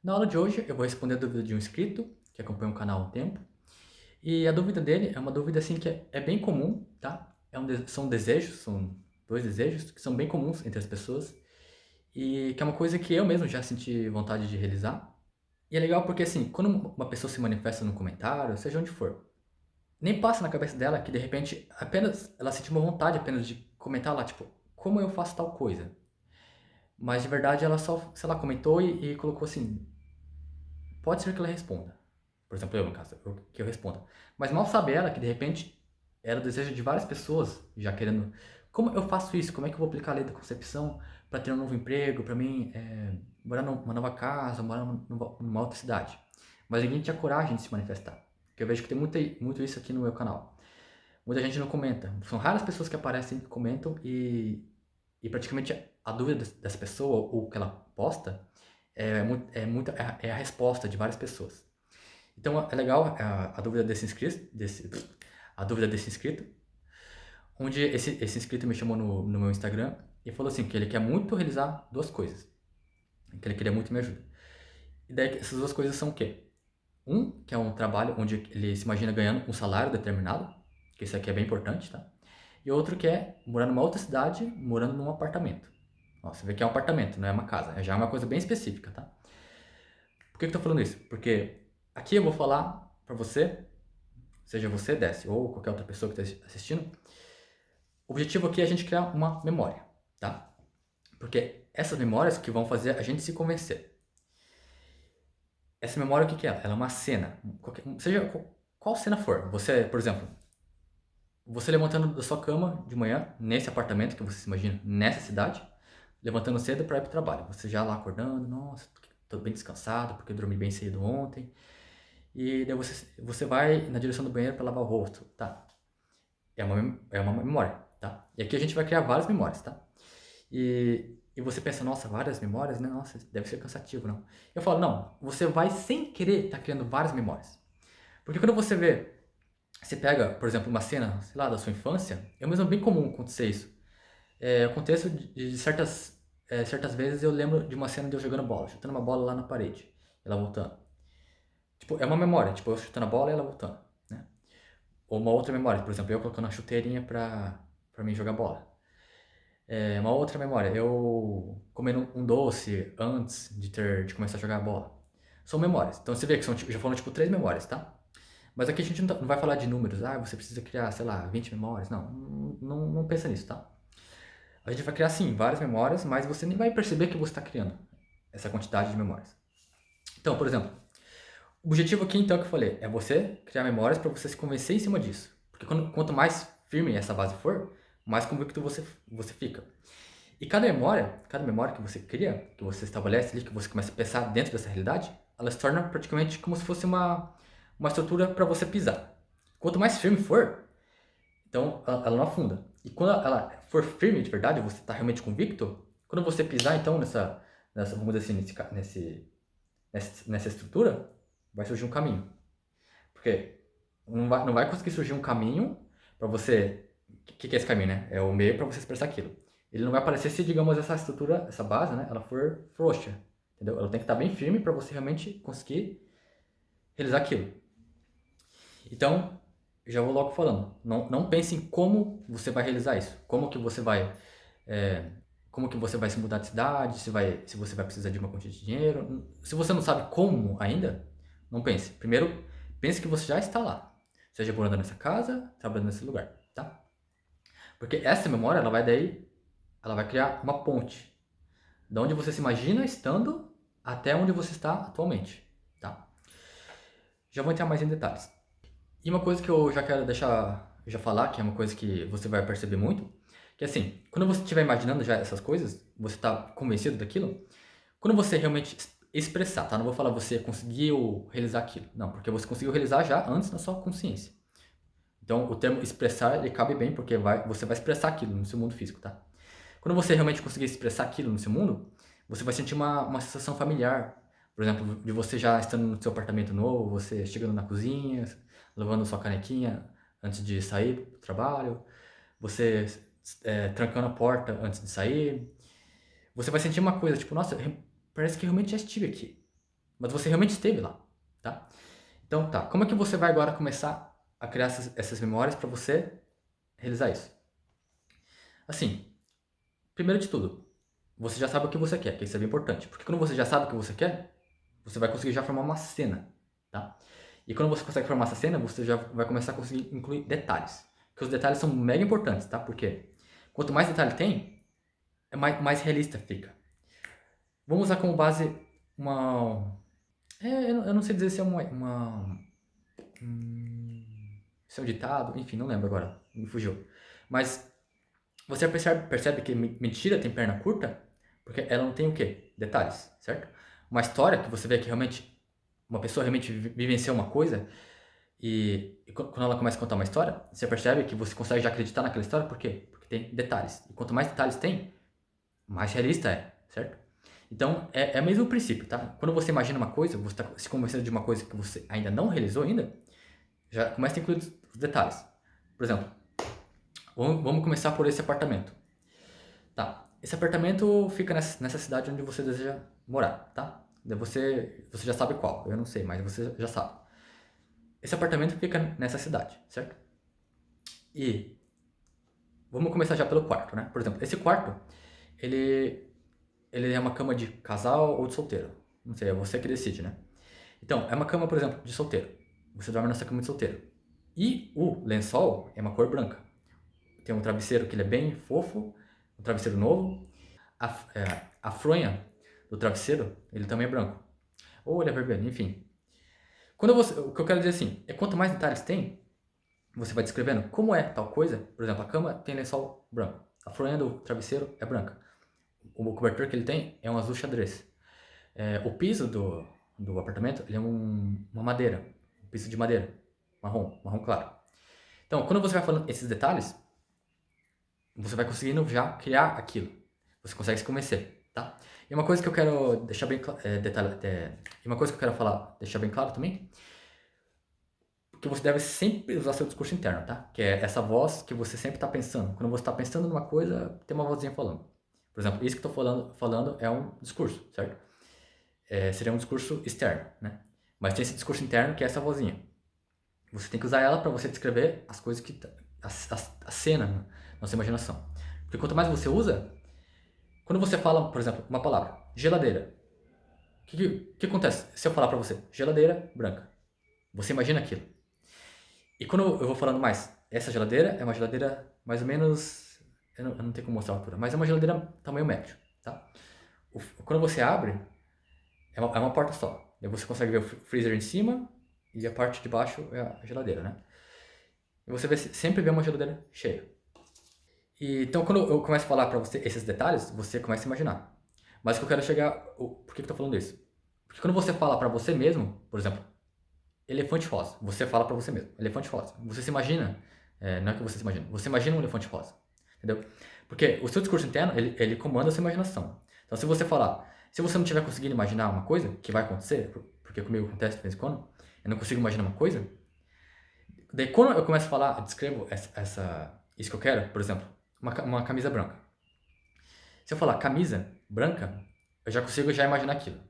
Na aula de hoje eu vou responder a dúvida de um inscrito que acompanha o canal há um tempo. E a dúvida dele é uma dúvida assim que é bem comum, tá? São desejos, são dois desejos que são bem comuns entre as pessoas e que é uma coisa que eu mesmo já senti vontade de realizar. E é legal porque assim, quando uma pessoa se manifesta no comentário, seja onde for, nem passa na cabeça dela que de repente apenas ela sentiu uma vontade apenas de comentar lá, tipo, como eu faço tal coisa. Mas de verdade ela só, sei lá, comentou e colocou assim, pode ser que ela responda. Por exemplo, eu no caso, que eu responda. Mas mal sabe ela que de repente era o desejo de várias pessoas já querendo. Como eu faço isso? Como é que eu vou aplicar a lei da concepção para ter um novo emprego, para mim morar numa nova casa, morar numa outra cidade? Mas ninguém tinha coragem de se manifestar. Porque eu vejo que tem muito isso aqui no meu canal. Muita gente não comenta. São raras pessoas que aparecem e comentam e praticamente a dúvida dessa pessoa ou o que ela posta é a resposta de várias pessoas. Então é legal a dúvida a dúvida desse inscrito, onde esse inscrito me chamou no meu Instagram e falou assim que ele quer muito realizar duas coisas, que ele queria muito me ajuda. E daí essas duas coisas são o quê? Um, que é um trabalho onde ele se imagina ganhando um salário determinado, que isso aqui é bem importante, tá? E outro que é morar numa outra cidade, morando num apartamento. Ó, você vê que é um apartamento, não é uma casa, já é uma coisa bem específica, tá? Por que eu tô falando isso? Porque aqui eu vou falar pra você, seja você, Desce, ou qualquer outra pessoa que está assistindo, o objetivo aqui é a gente criar uma memória, tá? Porque essas memórias que vão fazer a gente se convencer. Essa memória, o que que é? Ela é uma cena, seja qual cena for. Você, por exemplo, você levantando da sua cama de manhã, nesse apartamento que você se imagina, nessa cidade, levantando cedo para ir para o trabalho. Você já lá acordando, nossa, tô bem descansado, porque eu dormi bem cedo ontem. E daí você vai na direção do banheiro para lavar o rosto, tá? É uma memória, tá? E aqui a gente vai criar várias memórias, tá? E você pensa, nossa, várias memórias, né? Nossa, deve ser cansativo, não? Eu falo, não, você vai sem querer estar criando várias memórias. Porque quando você pega, por exemplo, uma cena, sei lá, da sua infância, é mesmo bem comum acontecer isso. Acontece de certas vezes eu lembro de uma cena de eu jogando bola, chutando uma bola lá na parede, ela voltando. Tipo, é uma memória, tipo, eu chutando a bola e ela voltando, né? Ou uma outra memória, por exemplo, eu colocando a chuteirinha pra mim jogar bola. Uma outra memória, eu comendo um doce antes de começar a jogar bola. São memórias. Então você vê que já foram tipo três memórias, tá? Mas aqui a gente não vai falar de números, você precisa criar, sei lá, 20 memórias. Não pensa nisso, tá? A gente vai criar sim várias memórias, mas você nem vai perceber que você está criando essa quantidade de memórias. Então, por exemplo, o objetivo aqui então que eu falei é você criar memórias para você se convencer em cima disso. Porque quanto mais firme essa base for, mais convicto você fica. E cada memória que você cria, que você estabelece ali, que você começa a pensar dentro dessa realidade, ela se torna praticamente como se fosse uma estrutura para você pisar. Quanto mais firme for, então ela não afunda. E quando ela for firme de verdade, você está realmente convicto, quando você pisar então vamos dizer assim, nessa estrutura, vai surgir um caminho. Porque não vai conseguir surgir um caminho para você. O que é esse caminho, né? É o meio para você expressar aquilo. Ele não vai aparecer se, digamos, essa estrutura, essa base, né? Ela for frouxa. Entendeu? Ela tem que estar bem firme para você realmente conseguir realizar aquilo. Então, já vou logo falando. Não pense em como você vai realizar isso. É, como que você vai se mudar de cidade, se você vai precisar de uma quantia de dinheiro. Se você não sabe como ainda, não pense. Primeiro, pense que você já está lá. Seja morando nessa casa, trabalhando nesse lugar, tá? Porque essa memória, ela vai criar uma ponte. Da onde você se imagina estando até onde você está atualmente, tá? Já vou entrar mais em detalhes. E uma coisa que eu já quero já falar, que é uma coisa que você vai perceber muito, que é assim, quando você estiver imaginando já essas coisas, você está convencido daquilo, quando você realmente expressar, tá? Não vou falar você conseguiu realizar aquilo, não, porque você conseguiu realizar já antes na sua consciência. Então, o termo expressar, ele cabe bem, porque você vai expressar aquilo no seu mundo físico, tá? Quando você realmente conseguir expressar aquilo no seu mundo, você vai sentir uma sensação familiar. Por exemplo, de você já estando no seu apartamento novo, você chegando na cozinha, lavando sua canequinha antes de sair para o trabalho, você trancando a porta antes de sair. Você vai sentir uma coisa, tipo, nossa, parece que realmente já estive aqui. mas você realmente esteve lá, tá? Então tá, como é que você vai agora começar a criar essas memórias para você realizar isso? Assim, primeiro de tudo, você já sabe o que você quer, que isso é bem importante. Porque quando você já sabe o que você quer, você vai conseguir já formar uma cena, tá? E quando você consegue formar essa cena, você já vai começar a conseguir incluir detalhes. Porque os detalhes são mega importantes, tá? Porque quanto mais detalhe tem, mais realista fica. Vamos usar como base uma... eu não sei dizer se é se é um ditado, enfim, não lembro agora, me fugiu. Mas você percebe que mentira tem perna curta porque ela não tem o quê? Detalhes, certo? Uma história que você vê que realmente uma pessoa realmente vivenciou uma coisa e quando ela começa a contar uma história, você percebe que você consegue já acreditar naquela história, por quê? Porque tem detalhes. E quanto mais detalhes tem, mais realista é, certo? Então, é o mesmo princípio, tá? Quando você imagina uma coisa, você está se convencendo de uma coisa que você ainda não realizou ainda, já começa a incluir os detalhes. Por exemplo, vamos começar por esse apartamento. Tá, esse apartamento fica nessa cidade onde você deseja morar, tá? Você já sabe qual, eu não sei, mas você já sabe. Esse apartamento fica nessa cidade, certo? E vamos começar já pelo quarto, né? Por exemplo, esse quarto, ele, ele é uma cama de casal ou de solteiro. Não sei, é você que decide, né? Então, é uma cama, por exemplo, de solteiro. Você dorme nessa cama de solteiro. E o lençol é uma cor branca. Tem um travesseiro que ele é bem fofo, um travesseiro novo. A fronha do travesseiro, ele também é branco. Ou ele é vermelho, enfim. O que eu quero dizer assim, é quanto mais detalhes tem, você vai descrevendo como é tal coisa. Por exemplo, a cama tem lençol branco. A fronha do travesseiro é branca. O cobertor que ele tem é um azul xadrez. O piso do apartamento ele é uma madeira. Um piso de madeira. Marrom claro. Então, quando você vai falando esses detalhes, você vai conseguindo já criar aquilo. Você consegue se convencer, tá? E uma coisa que eu quero deixar bem claro, e uma coisa que eu quero falar, deixar bem claro também, que você deve sempre usar seu discurso interno, tá? Que é essa voz que você sempre está pensando. Quando você está pensando numa coisa, tem uma vozinha falando. Por exemplo, isso que eu estou falando é um discurso, certo? Seria um discurso externo, né? Mas tem esse discurso interno que é essa vozinha. Você tem que usar ela para você descrever as coisas que... a cena na sua imaginação. Porque quanto mais você usa, quando você fala, por exemplo, uma palavra, geladeira, o que acontece se eu falar para você, geladeira branca? Você imagina aquilo. E quando eu vou falando mais, essa geladeira é uma geladeira mais ou menos, eu não tenho como mostrar a altura, mas é uma geladeira tamanho médio, tá? Quando você abre, é uma porta só. Aí você consegue ver o freezer em cima e a parte de baixo é a geladeira, né? E você sempre vê uma geladeira cheia. Então, quando eu começo a falar para você esses detalhes, você começa a imaginar. Mas o que eu quero chegar... Por que eu tô falando isso? Porque quando você fala para você mesmo, por exemplo, elefante rosa, você fala para você mesmo, elefante rosa. Você se imagina, não é que você se imagina, você imagina um elefante rosa, entendeu? Porque o seu discurso interno, ele comanda a sua imaginação. Então, se você falar, se você não tiver conseguindo imaginar uma coisa, que vai acontecer, porque comigo acontece de vez em quando, eu não consigo imaginar uma coisa, daí quando eu começo a falar, eu descrevo isso que eu quero, por exemplo, uma camisa branca. Se eu falar camisa branca, eu já consigo já imaginar aquilo.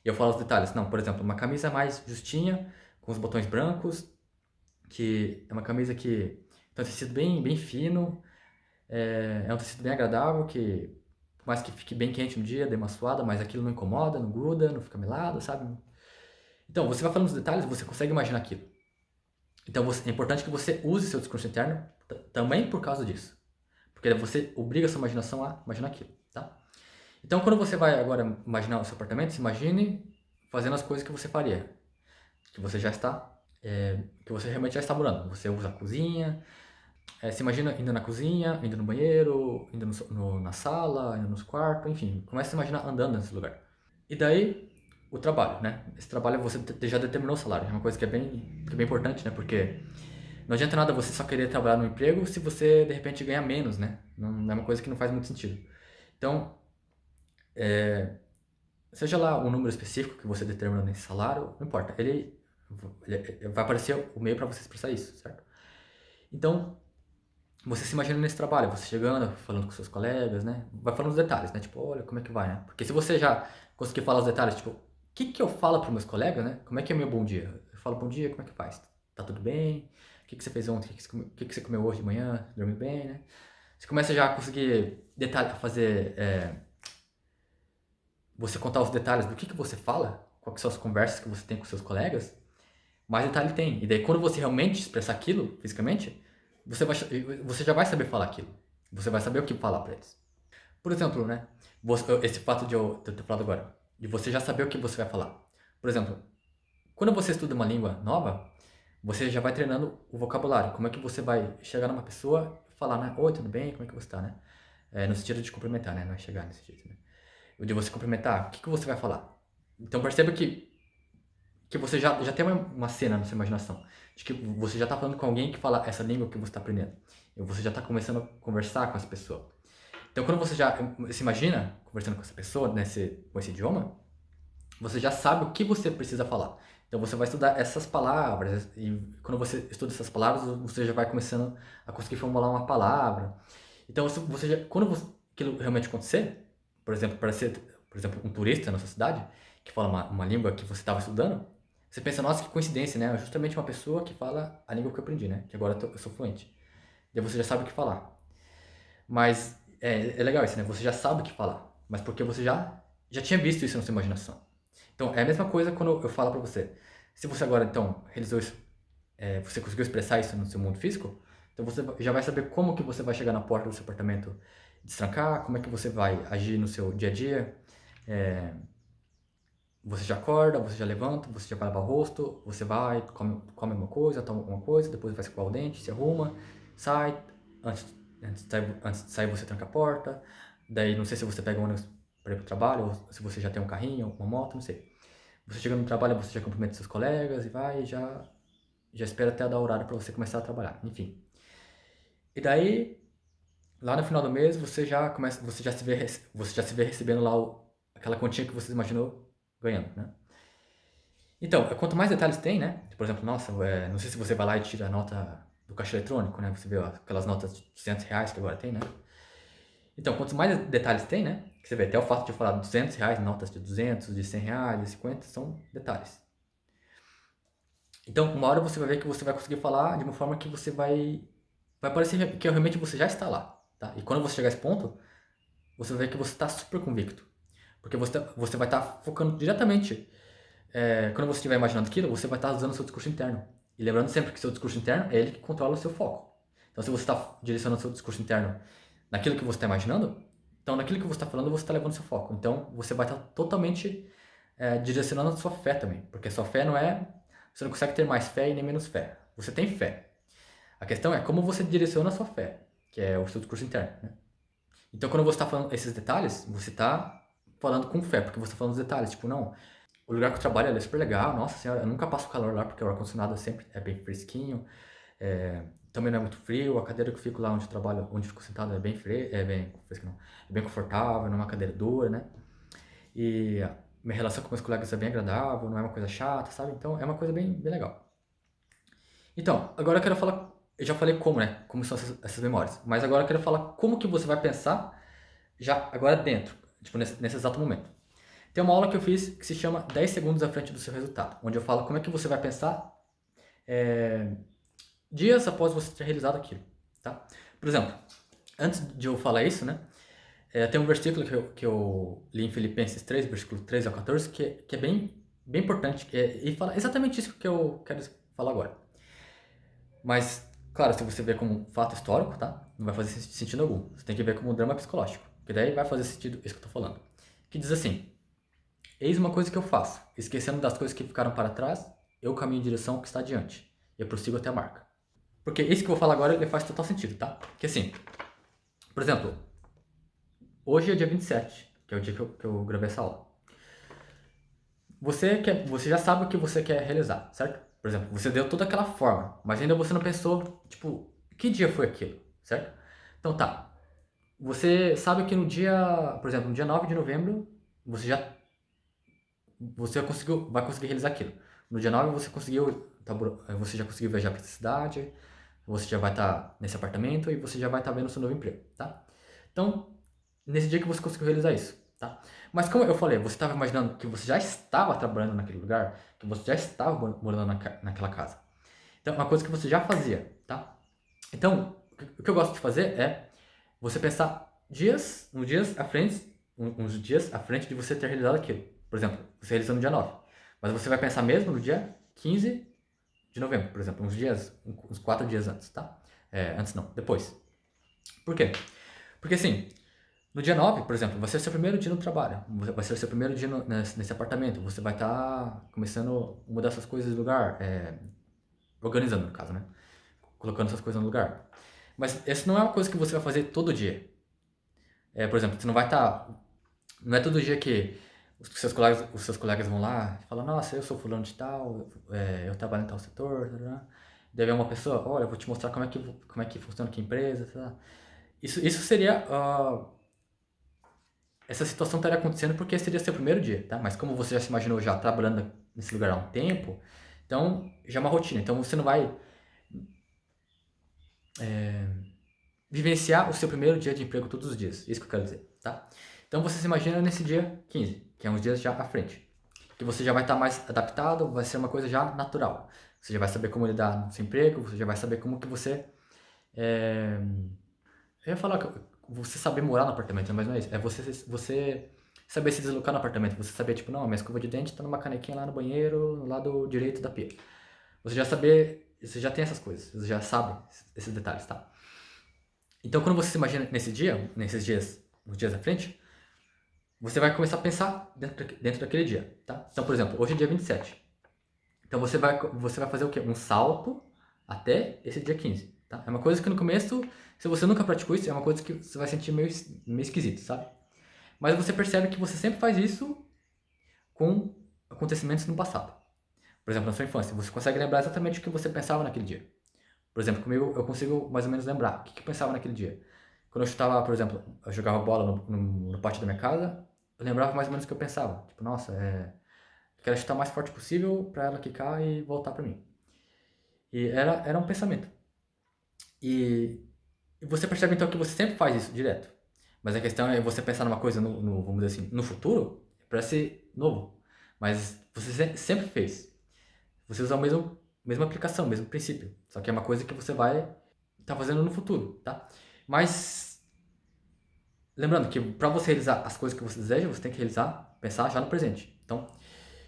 E eu falo os detalhes. Não, por exemplo, uma camisa mais justinha, com os botões brancos, que é uma camisa que tem um tecido bem fino, é um tecido bem agradável, que por mais que fique bem quente no dia, dê uma suada, mas aquilo não incomoda, não gruda, não fica melado, sabe? Então, você vai falando os detalhes, você consegue imaginar aquilo. Então, é importante que você use seu discurso interno também por causa disso. Porque você obriga a sua imaginação a imaginar aquilo, tá? Então, quando você vai agora imaginar o seu apartamento, se imagine fazendo as coisas que você faria, que você já está, que você realmente já está morando. Você usa a cozinha, se imagina indo na cozinha, indo no banheiro, indo na sala, indo nos quartos, enfim, comece a imaginar andando nesse lugar. E daí, o trabalho, né? Esse trabalho você já determinou o salário, é uma coisa que é bem importante, né? Porque não adianta nada você só querer trabalhar no emprego se você de repente ganha menos, né? Não é uma coisa que não faz muito sentido. Então, seja lá o número específico que você determina nesse salário, não importa. Ele vai aparecer o meio para você expressar isso, certo? Então, você se imagina nesse trabalho, você chegando, falando com seus colegas, né? Vai falando os detalhes, né? Tipo, olha como é que vai, né? Porque se você já conseguir falar os detalhes, tipo, que eu falo para meus colegas, né? Como é que é meu bom dia? Eu falo bom dia, como é que faz? Tá tudo bem? O que você fez ontem? O que você comeu hoje de manhã? Dormiu bem, né? Você começa já a conseguir fazer, você contar os detalhes do que você fala, quais são as conversas que você tem com seus colegas, mais detalhe tem. E daí quando você realmente expressar aquilo fisicamente, você já vai saber falar aquilo. Você vai saber o que falar para eles. Por exemplo, né? Esse fato de eu ter falado agora, de você já saber o que você vai falar. Por exemplo, quando você estuda uma língua nova, você já vai treinando o vocabulário. Como é que você vai chegar numa pessoa e falar, né? Oi, tudo bem? Como é que você tá, né? No sentido de cumprimentar, né? Não é chegar nesse jeito, né? O de você cumprimentar, o que você vai falar? Então perceba que você já tem uma cena na sua imaginação. De que você já tá falando com alguém que fala essa língua que você está aprendendo. E você já tá começando a conversar com essa pessoa. Então, quando você já se imagina conversando com essa pessoa, com esse idioma, você já sabe o que você precisa falar. Então, você vai estudar essas palavras, e quando você estuda essas palavras, você já vai começando a conseguir formular uma palavra. Então, quando aquilo realmente acontecer, por exemplo, para ser, por exemplo, um turista na sua cidade, que fala uma língua que você estava estudando, você pensa, nossa, que coincidência, né? É justamente uma pessoa que fala a língua que eu aprendi, né? Que agora eu sou fluente. E aí você já sabe o que falar. Mas é legal isso, né? Você já sabe o que falar, mas porque você já tinha visto isso na sua imaginação. Então, é a mesma coisa quando eu falo pra você. Se você agora, então, realizou isso, você conseguiu expressar isso no seu mundo físico, então você já vai saber como que você vai chegar na porta do seu apartamento e destrancar, como é que você vai agir no seu dia a dia. É, você já acorda, você já levanta, você já vai lavar o rosto, você vai, come uma coisa, toma uma coisa, depois vai escovar o dente, se arruma, sai, antes, antes de sair você tranca a porta, daí não sei se você pega um ônibus para ir para o trabalho, ou se você já tem um carrinho, uma moto, não sei. Você chega no trabalho, você já cumprimenta seus colegas e vai, já espera até dar o horário para você começar a trabalhar, enfim. E daí, lá no final do mês, você já se vê recebendo lá aquela quantia que você imaginou ganhando, né? Então, quanto mais detalhes tem, né? Por exemplo, nossa, não sei se você vai lá e tira a nota do caixa eletrônico, né? Você vê ó, aquelas notas de R$ 200 que agora tem, né? Então, quanto mais detalhes tem, né? Que você vê até o fato de eu falar R$ 200, notas de 200, de R$ 100, de 50, são detalhes. Então, uma hora você vai ver que você vai conseguir falar de uma forma que vai parecer que realmente você já está lá, tá? E quando você chegar a esse ponto, você vai ver que você está super convicto. Porque você vai estar focando diretamente. Quando você estiver imaginando aquilo, você vai estar usando o seu discurso interno. E lembrando sempre que seu discurso interno é ele que controla o seu foco. Então, se você está direcionando o seu discurso interno naquilo que você está imaginando, então naquilo que você está falando, você está levando o seu foco. Então, você vai estar totalmente direcionando a sua fé também. Porque a sua fé não é... Você não consegue ter mais fé e nem menos fé. Você tem fé. A questão é como você direciona a sua fé, que é o seu discurso interno, né? Então, quando você está falando esses detalhes, você está falando com fé, porque você está falando os detalhes. Tipo, não, o lugar que eu trabalho é super legal, nossa senhora, eu nunca passo calor lá, porque o ar-condicionado sempre é bem fresquinho, também não é muito frio, a cadeira que eu fico lá onde eu trabalho, onde eu fico sentado é bem fresca, não, é bem confortável, não é uma cadeira dura, né? E a minha relação com meus colegas é bem agradável, não é uma coisa chata, sabe? Então, é uma coisa bem legal. Então, agora eu quero falar, eu já falei como, né? Como são essas memórias, mas agora eu quero falar como que você vai pensar já agora dentro, tipo nesse exato momento. Tem uma aula que eu fiz que se chama 10 segundos à frente do seu resultado, onde eu falo como é que você vai pensar dias após você ter realizado aquilo, tá? Por exemplo, antes de eu falar isso, né, tem um versículo que eu li em Filipenses 3, versículo 13 ao 14, que é bem importante, e fala exatamente isso que eu quero falar agora. Mas, claro, se você ver como um fato histórico, tá? Não vai fazer sentido algum. Você tem que ver como um drama psicológico, porque daí vai fazer sentido isso que eu tô falando. Que diz assim: eis uma coisa que eu faço, esquecendo das coisas que ficaram para trás, eu caminho em direção ao que está adiante, e eu prossigo até a marca. Porque isso que eu vou falar agora, ele faz total sentido, tá? Porque assim, por exemplo, hoje é dia 27, que é o dia que eu gravei essa aula. Você já sabe o que você quer realizar, certo? Por exemplo, você deu toda aquela forma, mas ainda você não pensou, tipo, que dia foi aquilo, certo? Então tá, você sabe que no dia, por exemplo, no dia 9 de novembro, vai conseguir realizar aquilo. No dia 9 você já conseguiu viajar para essa cidade, você já vai estar nesse apartamento e você já vai estar vendo o seu novo emprego, tá? Então, nesse dia que você conseguiu realizar isso, tá? Mas como eu falei, você estava imaginando que você já estava trabalhando naquele lugar, que você já estava morando naquela casa. Então, é uma coisa que você já fazia, tá? Então, o que eu gosto de fazer é você pensar uns dias à frente, uns dias à frente de você ter realizado aquilo. Por exemplo, você realizou no dia 9, mas você vai pensar mesmo no dia 15 de novembro, por exemplo, uns 4 dias antes, tá? Antes não, depois. Por quê? Porque assim, no dia 9, por exemplo, vai ser o seu primeiro dia no trabalho, vai ser o seu primeiro dia nesse apartamento, você vai estar começando a mudar suas coisas de lugar, organizando no caso, né? Colocando suas coisas no lugar. Mas essa não é uma coisa que você vai fazer todo dia. Por exemplo, você não vai estar. Não é todo dia que os seus colegas vão lá e falam, nossa, eu sou fulano de tal, eu trabalho em tal setor, tá. Daí vem uma pessoa, olha, eu vou te mostrar como é que funciona aqui a empresa, tá. Isso seria. Essa situação estaria acontecendo porque seria seu primeiro dia, tá? Mas como você já se imaginou já trabalhando nesse lugar há um tempo, então já é uma rotina. Então você não vai vivenciar o seu primeiro dia de emprego todos os dias. Isso que eu quero dizer, tá? Então você se imagina nesse dia 15, que é uns dias já à frente. Que você já vai estar mais adaptado, vai ser uma coisa já natural. Você já vai saber como lidar no seu emprego, você já vai saber como que você... Eu ia falar que você saber morar no apartamento, mas não é isso. É você saber se deslocar no apartamento. Você saber, tipo, não, minha escova de dente tá numa canequinha lá no banheiro, no lado direito da pia. Você já tem essas coisas, você já sabe esses detalhes, tá? Então, quando você se imagina nesses dias, nos dias à frente, você vai começar a pensar dentro daquele dia, tá? Então, por exemplo, hoje é dia 27. Então, você vai fazer o quê? Um salto até esse dia 15, tá? É uma coisa que no começo, se você nunca praticou isso, é uma coisa que você vai sentir meio esquisito, sabe? Mas você percebe que você sempre faz isso com acontecimentos no passado. Por exemplo, na sua infância, você consegue lembrar exatamente o que você pensava naquele dia. Por exemplo, comigo eu consigo mais ou menos lembrar o que eu pensava naquele dia. Quando eu chutava, por exemplo, eu jogava bola no pátio da minha casa, eu lembrava mais ou menos o que eu pensava. Tipo, nossa, eu quero chutar o mais forte possível pra ela quicar e voltar pra mim. E era um pensamento. E você percebe então que você sempre faz isso direto. Mas a questão é você pensar numa coisa vamos dizer assim, no futuro, parece novo. Mas você sempre fez. Você usa mesma aplicação, o mesmo princípio. Só que é uma coisa que você vai estar fazendo no futuro, tá? Mas lembrando que para você realizar as coisas que você deseja, você tem que pensar já no presente. Então,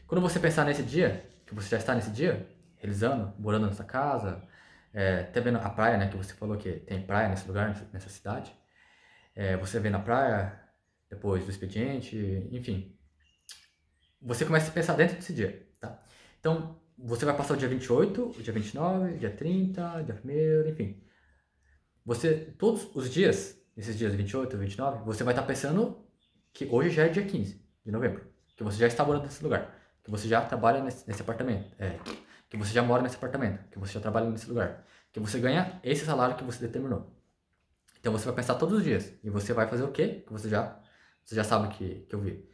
quando você pensar nesse dia, que você já está nesse dia, realizando, morando nessa casa, até vendo a praia, né, que você falou que tem praia nesse lugar, nessa cidade, você vê na praia, depois do expediente, enfim, você começa a pensar dentro desse dia, tá? Então, você vai passar o dia 28, o dia 29, o dia 30, o dia 1º, enfim. Todos os dias, esses dias 28, 29, você vai estar pensando que hoje já é dia 15 de novembro, que você já está morando nesse lugar, que você já trabalha nesse apartamento, que você já mora nesse apartamento, que você já trabalha nesse lugar, que você ganha esse salário que você determinou. Então você vai pensar todos os dias, e você vai fazer o quê? Que você já sabe que eu vi.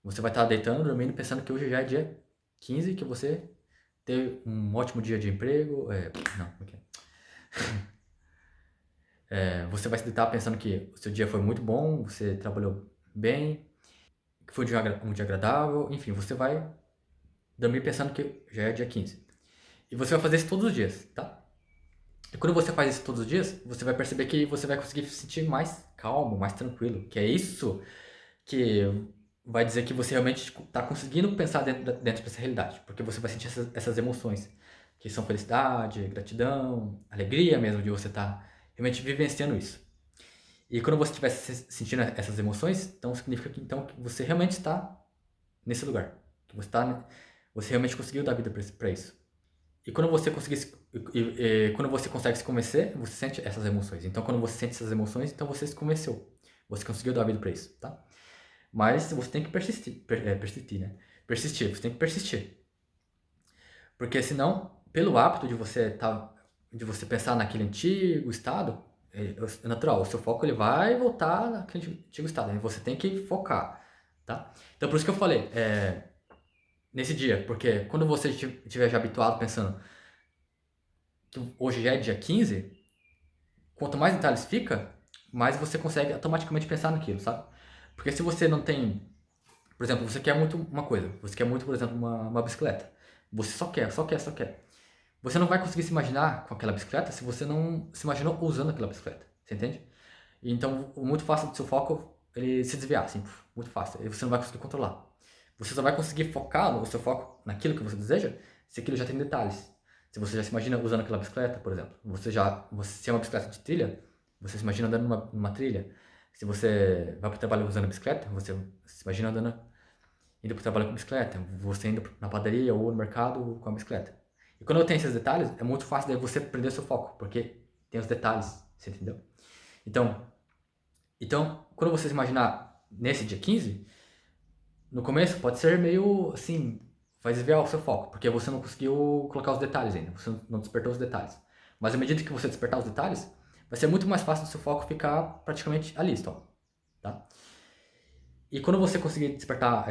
Você vai estar deitando, dormindo, pensando que hoje já é dia 15, que você teve um ótimo dia de emprego, não, como é que é? Você vai se deitar pensando que o seu dia foi muito bom, você trabalhou bem, que foi um dia agradável, enfim, você vai dormir pensando que já é dia 15. E você vai fazer isso todos os dias, tá? E quando você faz isso todos os dias, você vai perceber que você vai conseguir se sentir mais calmo, mais tranquilo, que é isso que vai dizer que você realmente está conseguindo pensar dentro dessa realidade, porque você vai sentir essas emoções, que são felicidade, gratidão, alegria mesmo de você estar realmente vivenciando isso. E quando você estiver sentindo essas emoções, então significa que você realmente está nesse lugar, que você realmente conseguiu dar vida para isso. E quando você consegue se convencer, você sente essas emoções. Então quando você sente essas emoções, então você se convenceu. Você conseguiu dar vida para isso, tá? Mas você tem que persistir, né? Persistir, você tem que persistir. Porque senão, pelo hábito de você pensar naquele antigo estado, é natural, o seu foco ele vai voltar naquele antigo estado, né? Você tem que focar, tá? Então por isso que eu falei, nesse dia, porque quando você estiver já habituado pensando que hoje já é dia 15, quanto mais detalhes fica, mais você consegue automaticamente pensar naquilo, sabe? Porque se você não tem, por exemplo, você quer muito uma coisa, você quer muito, por exemplo, uma bicicleta. Você só quer, só quer, só quer. Você não vai conseguir se imaginar com aquela bicicleta se você não se imaginou usando aquela bicicleta. Você entende? Então, muito fácil do seu foco ele se desviar, assim, muito fácil. E você não vai conseguir controlar. Você só vai conseguir focar o seu foco naquilo que você deseja se aquilo já tem detalhes. Se você já se imagina usando aquela bicicleta, por exemplo. Se é uma bicicleta de trilha, você se imagina andando numa trilha. Se você vai para o trabalho usando a bicicleta, você se imagina indo para o trabalho com a bicicleta. Você indo na padaria ou no mercado com a bicicleta. E quando eu tenho esses detalhes, é muito fácil daí você perder seu foco, porque tem os detalhes, você entendeu? Então, quando você se imaginar nesse dia 15, no começo pode ser meio assim, vai desviar o seu foco, porque você não conseguiu colocar os detalhes ainda, você não despertou os detalhes. Mas à medida que você despertar os detalhes, vai ser muito mais fácil do seu foco ficar praticamente ali, só, tá? E quando você conseguir despertar,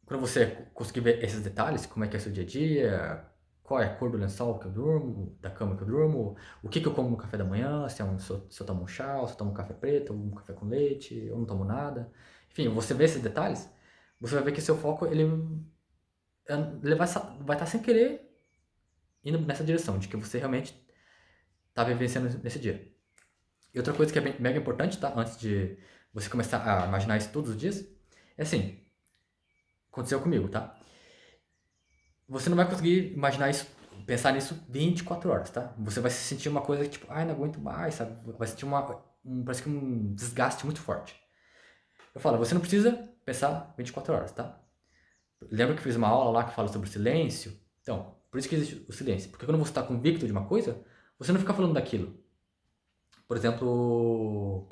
quando você conseguir ver esses detalhes, como é que é o seu dia a dia, qual é a cor do lençol que eu durmo, da cama que eu durmo, o que eu como no café da manhã, se eu tomo um chá, ou se eu tomo um café preto, ou um café com leite, ou não tomo nada. Enfim, você vê esses detalhes, você vai ver que seu foco ele vai estar sem querer indo nessa direção, de que você realmente está vivenciando nesse dia. E outra coisa que é mega importante, tá? Antes de você começar a imaginar isso todos os dias, é assim, aconteceu comigo, tá? Você não vai conseguir imaginar isso, pensar nisso 24 horas, tá? Você vai sentir uma coisa tipo, ai, não aguento mais, sabe? Vai sentir parece que um desgaste muito forte. Eu falo, você não precisa pensar 24 horas, tá? Lembra que eu fiz uma aula lá que fala sobre o silêncio? Então, por isso que existe o silêncio. Porque quando você está convicto de uma coisa, você não fica falando daquilo. Por exemplo,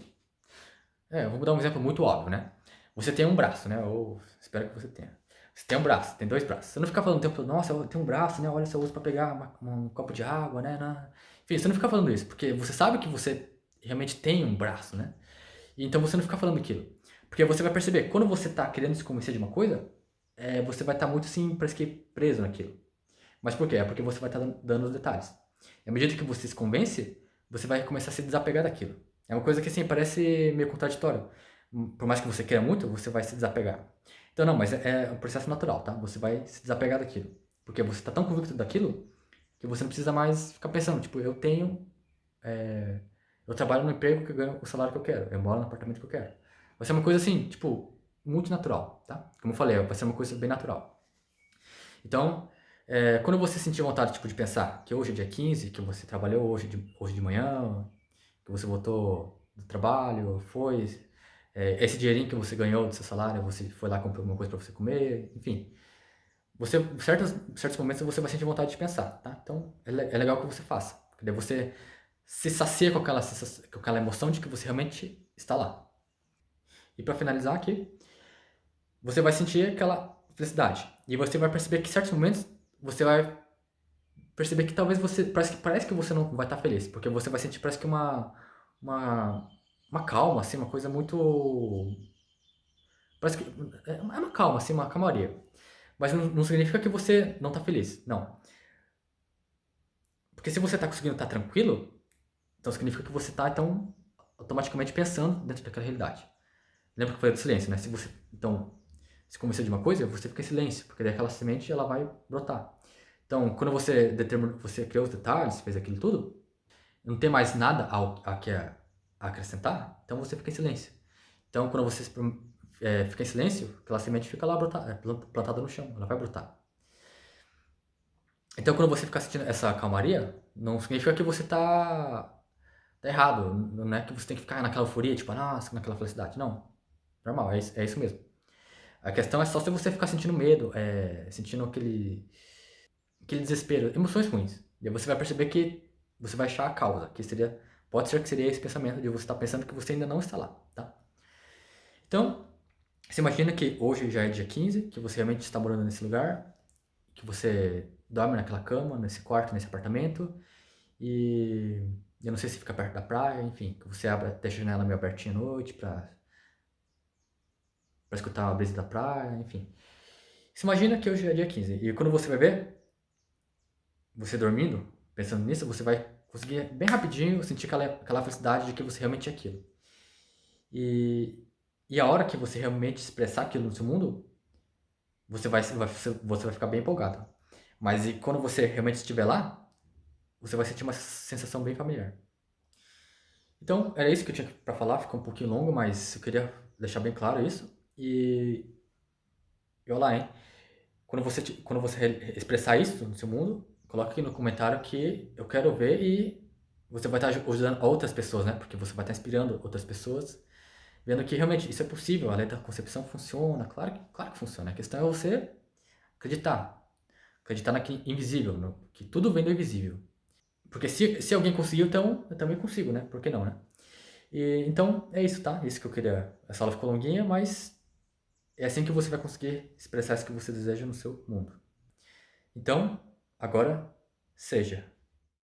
eu vou dar um exemplo muito óbvio, né? Você tem um braço, né? Ou espero que você tenha. Você tem um braço, tem dois braços. Você não fica falando o tempo todo, nossa, eu tenho um braço, né? Olha, se eu uso pra pegar um copo de água, né? Enfim, você não fica falando isso, porque você sabe que você realmente tem um braço, né? E então você não fica falando aquilo. Porque você vai perceber, quando você tá querendo se convencer de uma coisa, você vai estar muito assim, parece que preso naquilo. Mas por quê? É porque você vai estar dando os detalhes. E à medida que você se convence, você vai começar a se desapegar daquilo. É uma coisa que assim, parece meio contraditório. Por mais que você queira muito, você vai se desapegar. Então não, mas é um processo natural, tá? Você vai se desapegar daquilo. Porque você está tão convicto daquilo que você não precisa mais ficar pensando, tipo, eu trabalho no emprego que eu ganho o salário que eu quero, eu moro no apartamento que eu quero. Vai ser uma coisa assim, tipo, muito natural, tá? Como eu falei, vai ser uma coisa bem natural. Então, quando você sentir vontade tipo, de pensar que hoje é dia 15, que você trabalhou hoje de manhã, que você voltou do trabalho, esse dinheirinho que você ganhou do seu salário, você foi lá comprou alguma coisa para você comer, enfim. Certos momentos você vai sentir vontade de pensar, tá? Então, é legal que você faça. Porque daí você se sacia com aquela emoção de que você realmente está lá. E para finalizar aqui, você vai sentir aquela felicidade. E você vai perceber que em certos momentos você vai perceber que talvez você. Parece que você não vai estar feliz. Porque você vai sentir parece que uma, uma calma, assim, uma coisa muito. Parece que. É uma calma, assim, uma calmaria. Mas não significa que você não está feliz. Não. Porque se você está conseguindo estar tranquilo, então significa que você está, então, automaticamente pensando dentro daquela realidade. Lembra que eu falei do silêncio, né? Se você, então, se convencer de uma coisa, você fica em silêncio, porque daí aquela semente ela vai brotar. Então, quando você criou os detalhes, fez aquilo tudo, não tem mais nada a acrescentar, então você fica em silêncio. Então, quando você fica em silêncio, aquela semente fica lá plantada no chão, ela vai brotar. Então, quando você ficar sentindo essa calmaria, não significa que você tá errado. Não é que você tem que ficar naquela euforia, tipo, nossa, naquela felicidade. Não. Normal, é isso mesmo. A questão é só se você ficar sentindo medo, sentindo aquele desespero, emoções ruins. E aí você vai perceber que você vai achar a causa, pode ser que seria esse pensamento de você estar pensando que você ainda não está lá, tá? Então, você imagina que hoje já é dia 15, que você realmente está morando nesse lugar, que você dorme naquela cama, nesse quarto, nesse apartamento, e eu não sei se fica perto da praia, enfim, que você deixa a janela meio abertinha à noite pra escutar a brisa da praia, enfim. Você imagina que hoje é dia 15, e quando você vai ver, você dormindo, pensando nisso, você vai conseguir bem rapidinho sentir aquela felicidade de que você realmente é aquilo. E, e a hora que você realmente expressar aquilo no seu mundo, você vai ficar bem empolgado. Mas e quando você realmente estiver lá, você vai sentir uma sensação bem familiar. Então, era isso que eu tinha para falar, ficou um pouquinho longo, mas eu queria deixar bem claro isso. E olha lá, hein? Quando você expressar isso no seu mundo, coloque aqui no comentário que eu quero ver e você vai estar ajudando outras pessoas, né? Porque você vai estar inspirando outras pessoas, vendo que realmente isso é possível, a lei da concepção funciona, claro que funciona. A questão é você acreditar, acreditar naquele invisível, que tudo vem do invisível. Porque se alguém conseguiu, então eu também consigo, né? Por que não, né? Então é isso, tá? Isso que eu queria. Essa aula ficou longuinha, mas é assim que você vai conseguir expressar isso que você deseja no seu mundo. Então, agora, seja.